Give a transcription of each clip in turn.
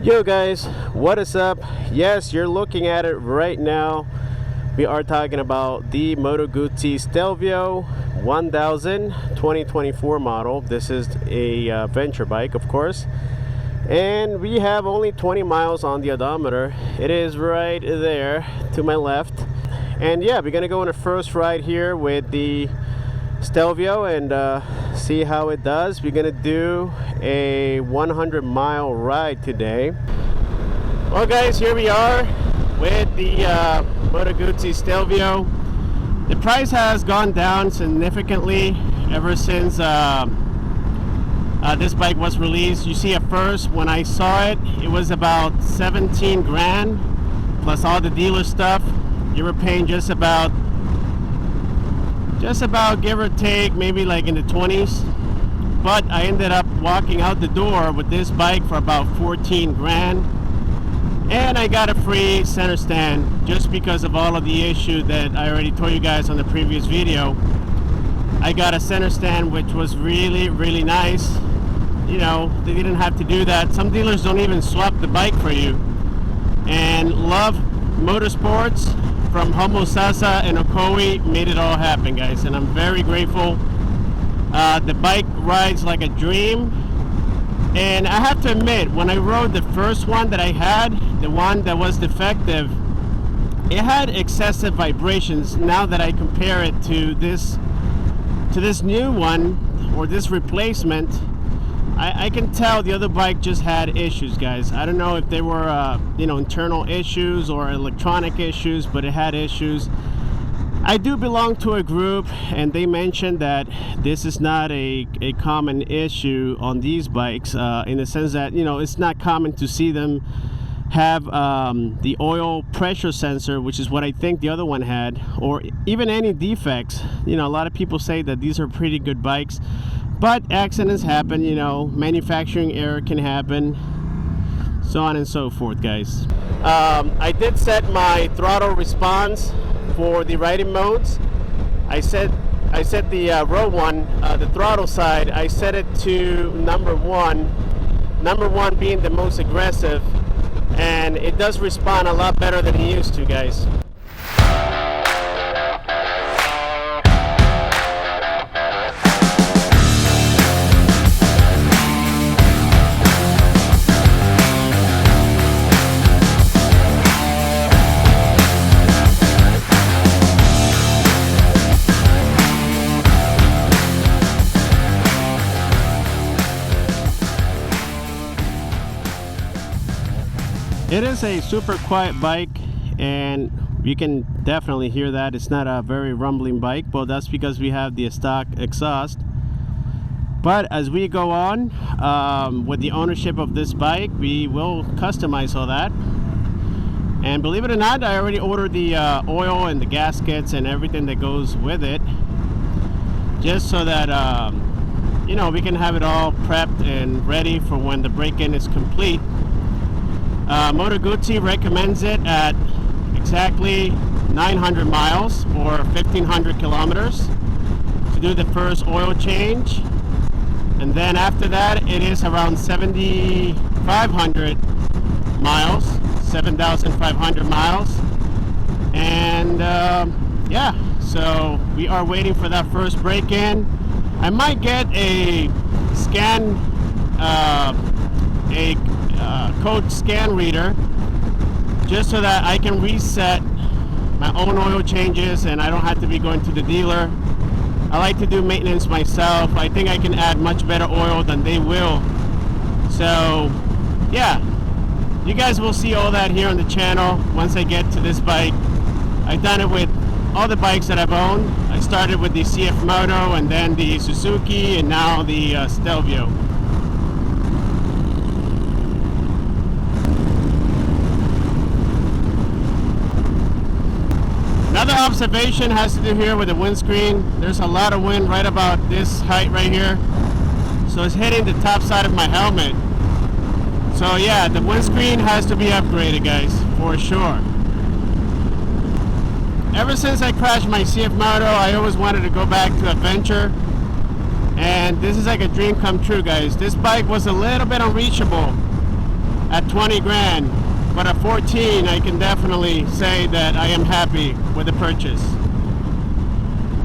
Yo guys, what is up? Yes, you're looking at it right now. We are talking about the Moto Guzzi Stelvio 1000 2024 model. This is a venture bike, of course, and we have only 20 miles on the odometer. It is right there to my left, and yeah, we're gonna go on a first ride here with the Stelvio and see how it does. We're gonna do a 100-mile ride today. Well guys, here we are with the Moto Guzzi Stelvio. The price has gone down significantly ever since this bike was released. You see, at first when I saw it, it was about 17 grand plus all the dealer stuff. You were paying just about give or take, maybe like in the 20s. But I ended up walking out the door with this bike for about 14 grand, and I got a free center stand just because of all of the issue that I already told you guys on the previous video. I got a center stand which was really nice. You know, they didn't have to do that. Some dealers don't even swap the bike for you. And Love Motorsports from Homo Sasa and Okoe made it all happen, guys, and I'm very grateful. The bike rides like a dream, and I have to admit, when I rode the first one that I had, the one that was defective, it had excessive vibrations. Now that I compare it to this new one, or this replacement, I can tell the other bike just had issues, guys. I don't know if they were internal issues or electronic issues, but it had issues. I do belong to a group, and they mentioned that this is not a common issue on these bikes, in the sense that, you know, it's not common to see them have the oil pressure sensor, which is what I think the other one had, or even any defects. You know, a lot of people say that these are pretty good bikes, but accidents happen, you know, manufacturing error can happen, so on and so forth, guys. I did set my throttle response for the riding modes. I set the row one, the throttle side, I set it to number one being the most aggressive, and it does respond a lot better than it used to, guys. It is a super quiet bike, and you can definitely hear that. It's not a very rumbling bike, but that's because we have the stock exhaust. But as we go on with the ownership of this bike, we will customize all that. And believe it or not, I already ordered the oil and the gaskets and everything that goes with it, just so that you know, we can have it all prepped and ready for when the break-in is complete. Moto Guzzi recommends it at exactly 900 miles or 1,500 kilometers to do the first oil change, and then after that it is around 7,500 miles, 7,500 miles, and yeah, so we are waiting for that first break-in. I might get a scan, code scan reader, just so that I can reset my own oil changes and I don't have to be going to the dealer. I like to do maintenance myself. I think I can add much better oil than they will. So yeah, you guys will see all that here on the channel once I get to this bike. I've done it with all the bikes that I've owned. I started with the CF Moto, and then the Suzuki, and now the Stelvio. Another observation has to do here with the windscreen. There's a lot of wind right about this height right here, so it's hitting the top side of my helmet. So yeah, the windscreen has to be upgraded, guys, for sure. Ever since I crashed my CF Moto, I always wanted to go back to adventure, and this is like a dream come true, guys. This bike was a little bit unreachable, at 20 grand, but at 14 I can definitely say that I am happy with the purchase.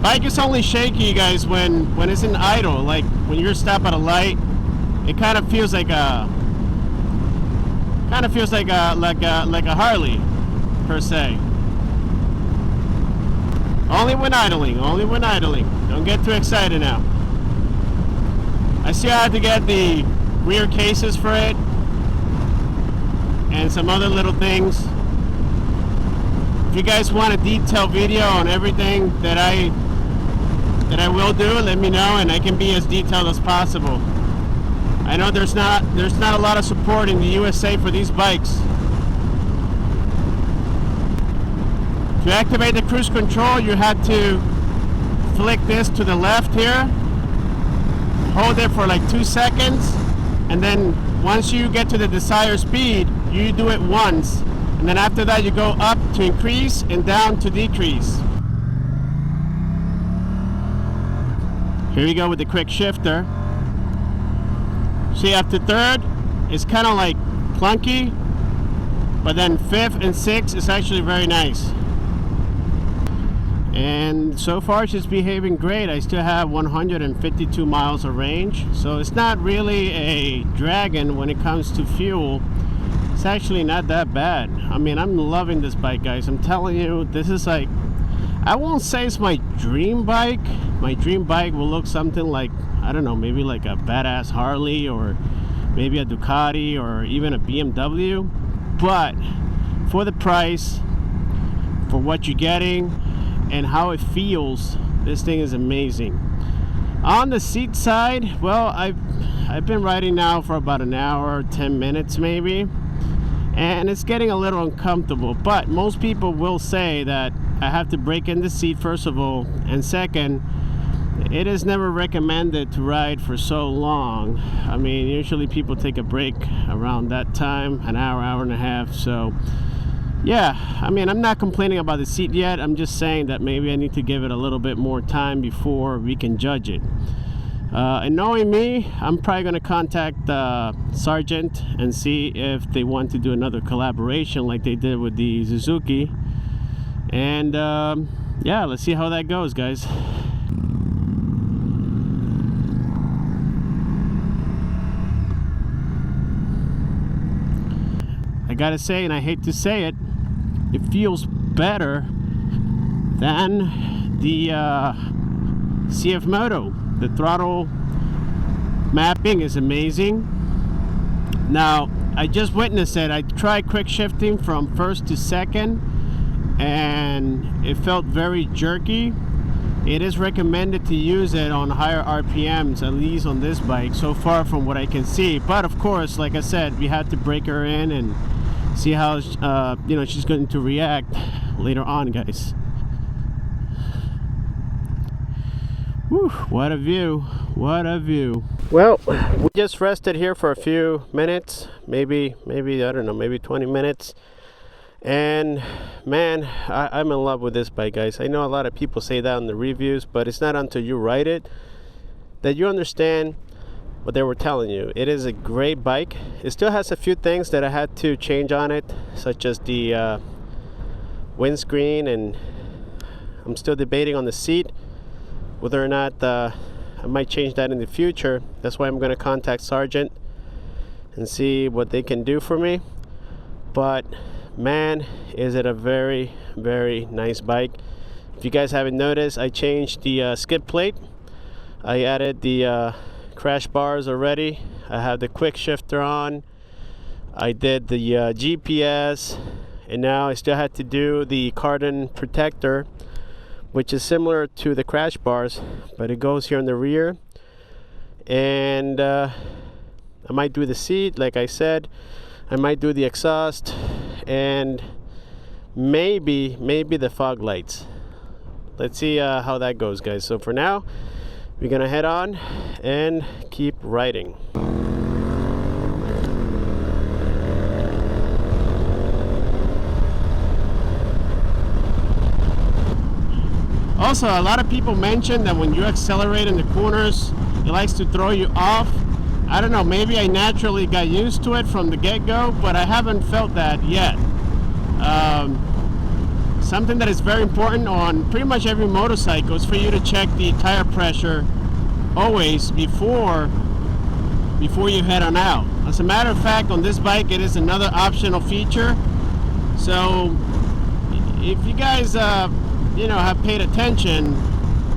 Bike is only shaky, guys, when it's in idle. Like when you're stopped at a light, it kind of feels like a Harley per se. Only when idling, only when idling. Don't get too excited now. I still have to get the rear cases for it and some other little things. If you guys want a detailed video on everything that I will do, let me know, and I can be as detailed as possible. I know there's not a lot of support in the USA for these bikes. To activate the cruise control, you had to flick this to the left here, hold it for like 2 seconds, and then once you get to the desired speed, you do it once, and then after that you go up to increase and down to decrease. Here we go with the quick shifter. See, after third, it's kind of like clunky, but then fifth and sixth is actually very nice. And so far she's behaving great. I still have 152 miles of range, so it's not really a dragon when it comes to fuel. It's actually not that bad. I mean, I'm loving this bike, guys. I'm telling you, this is like, I won't say it's my dream bike. My dream bike will look something like, I don't know, maybe like a badass Harley or maybe a Ducati or even a BMW. But for the price, for what you're getting, and how it feels, this thing is amazing. On the seat side, well, I've been riding now for about an hour, 10 minutes maybe, and it's getting a little uncomfortable. But most people will say that I have to break in the seat first of all, and second, it is never recommended to ride for so long. I mean, usually people take a break around that time, an hour, hour and a half. So yeah, I mean, I'm not complaining about the seat yet. I'm just saying that maybe I need to give it a little bit more time before we can judge it. And knowing me, I'm probably going to contact Sargent and see if they want to do another collaboration like they did with the Suzuki. And yeah, let's see how that goes, guys. I gotta say, and I hate to say it, it feels better than the CF Moto. The throttle mapping is amazing. Now, I just witnessed it. I tried quick shifting from first to second, and it felt very jerky. It is recommended to use it on higher RPMs, at least on this bike, so far from what I can see. But of course, like I said, we had to break her in and see how you know, she's going to react later on, guys. Whew, what a view, what a view. Well, we just rested here for a few minutes, maybe I don't know, maybe 20 minutes. And man, I'm in love with this bike, guys. I know a lot of people say that in the reviews, but it's not until you ride it that you understand what they were telling you. It is a great bike. It still has a few things that I had to change on it, such as the windscreen, and I'm still debating on the seat whether or not I might change that in the future. That's why I'm going to contact Sargent and see what they can do for me. But man, is it a very, very nice bike. If you guys haven't noticed, I changed the skid plate. I added the crash bars already. I have the quick shifter on. I did the GPS, and now I still had to do the carbon protector, which is similar to the crash bars, but it goes here in the rear. And I might do the seat, like I said. I might do the exhaust, and maybe the fog lights. Let's see how that goes, guys. So for now, we're gonna head on and keep riding. Also, a lot of people mention that when you accelerate in the corners, it likes to throw you off. I don't know, maybe I naturally got used to it from the get-go, but I haven't felt that yet. Something that is very important on pretty much every motorcycle is for you to check the tire pressure always before you head on out. As a matter of fact, on this bike it is another optional feature. So if you guys have paid attention,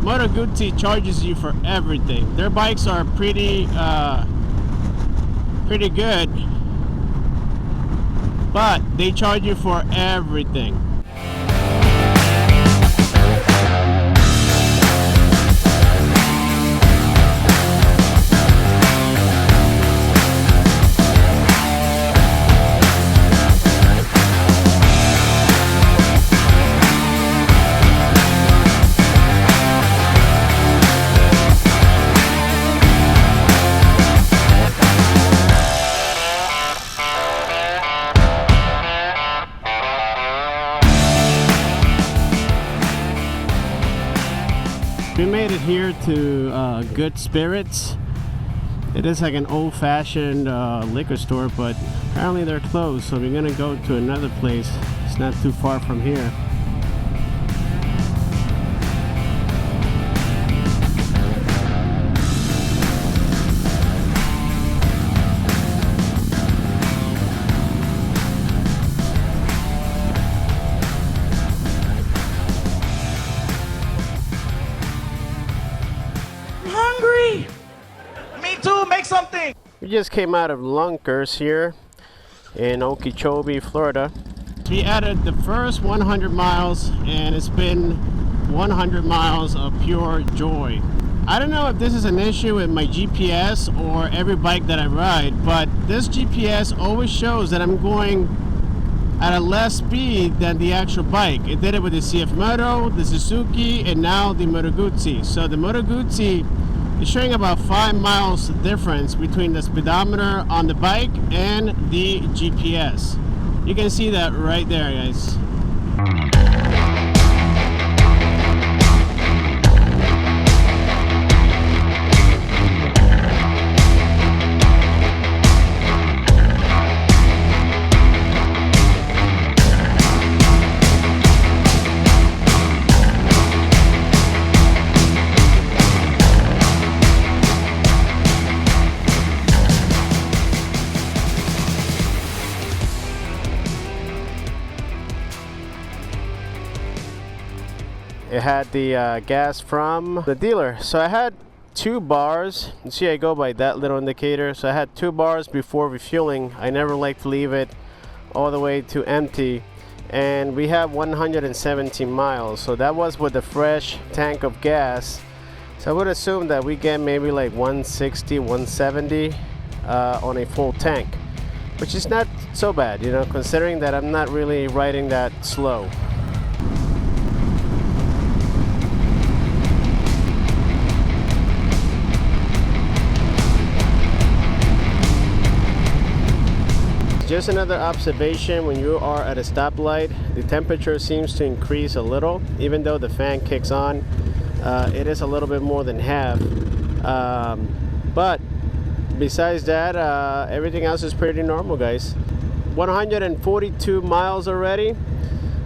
Moto Guzzi charges you for everything. Their bikes are pretty good, but they charge you for everything. We made it here to Good Spirits. It is like an old-fashioned liquor store, but apparently they're closed, so we're gonna go to another place. It's not too far from here. Hungry! Me too, make something! We just came out of Lunkers here in Okeechobee, Florida. We added the first 100 miles and it's been 100 miles of pure joy. I don't know if this is an issue with my GPS or every bike that I ride, but this GPS always shows that I'm going at a less speed than the actual bike. It did it with the CF Moto, the Suzuki, and now the Moto Guzzi. So the Moto Guzzi is showing about 5 miles difference between the speedometer on the bike and the GPS. You can see that right there, guys. It had the gas from the dealer. So I had 2 bars. You see I go by that little indicator. So I had 2 bars before refueling. I never like to leave it all the way to empty. And we have 117 miles. So that was with a fresh tank of gas. So I would assume that we get maybe like 160, 170 on a full tank, which is not so bad, you know, considering that I'm not really riding that slow. Just another observation, when you are at a stoplight, the temperature seems to increase a little. Even though the fan kicks on, it is a little bit more than half. But besides that, everything else is pretty normal, guys. 142 miles already.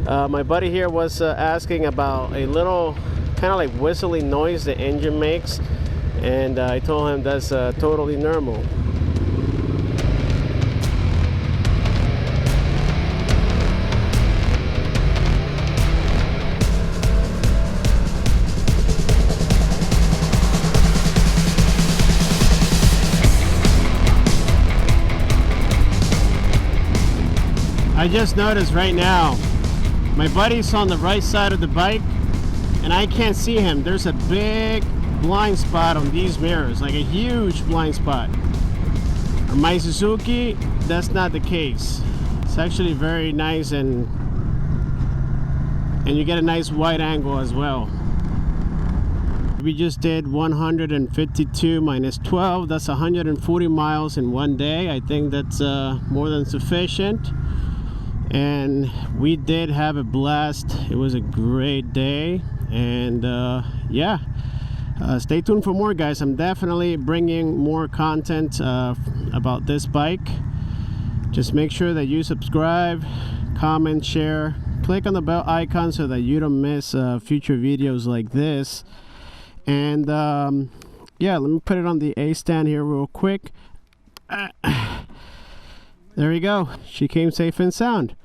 My buddy here was asking about a little kind of like whistling noise the engine makes, and I told him that's totally normal. I just noticed right now, my buddy's on the right side of the bike and I can't see him. There's a big blind spot on these mirrors, like a huge blind spot. On my Suzuki, that's not the case. It's actually very nice, and you get a nice wide angle as well. We just did 152 minus 12. That's 140 miles in one day. I think that's more than sufficient. And we did have a blast. It was a great day, and yeah, Stay tuned for more, guys. I'm definitely bringing more content about this bike. Just make sure that you subscribe, comment, share, click on the bell icon so that you don't miss future videos like this. And yeah, let me put it on the A stand here real quick. There we go. She came safe and sound.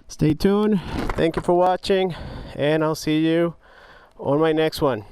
Stay tuned. Thank you for watching, and I'll see you on my next one.